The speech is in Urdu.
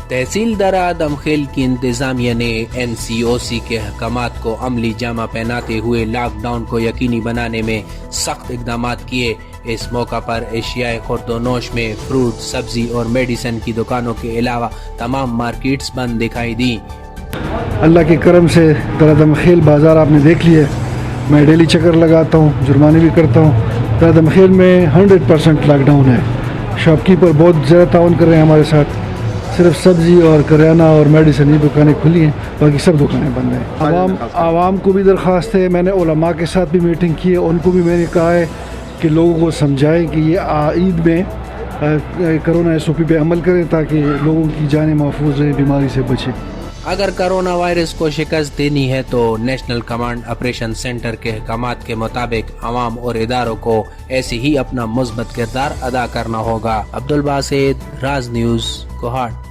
تحصیل درہ آدم خیل کی انتظامیہ نے NCOC کے احکامات کو عملی جامہ پہناتے ہوئے لاک ڈاؤن کو یقینی بنانے میں سخت اقدامات کیے۔ اس موقع پر ایشیائے خورد و نوش میں فروٹ، سبزی اور میڈیسن کی دکانوں کے علاوہ تمام مارکیٹس بند دکھائی دی۔ اللہ کے کرم سے درہ آدم خیل بازار آپ نے دیکھ لیا ہے۔ میں ڈیلی چکر لگاتا ہوں، جرمانے بھی کرتا ہوں۔ درہ آدم خیل میں 100% لاک ڈاؤن ہے۔ شاپ کیپر بہت زیادہ تعاون کر رہے ہیں ہمارے ساتھ۔ صرف سبزی اور کریانہ اور میڈیسن یہ دکانیں کھلی ہیں، باقی سب دکانیں بند ہیں۔ عوام کو بھی درخواست ہے، میں نے علماء کے ساتھ بھی میٹنگ کی ہے، ان کو بھی میں نے کہا ہے کہ لوگوں کو سمجھائیں کہ یہ عید میں کرونا SOP پہ عمل کریں تاکہ لوگوں کی جانیں محفوظ رہیں، بیماری سے بچیں۔ اگر کرونا وائرس کو شکست دینی ہے تو نیشنل کمانڈ آپریشن سینٹر کے احکامات کے مطابق عوام اور اداروں کو ایسے ہی اپنا مثبت کردار ادا کرنا ہوگا۔ عبدالباسط، راز نیوز، کوہاٹ۔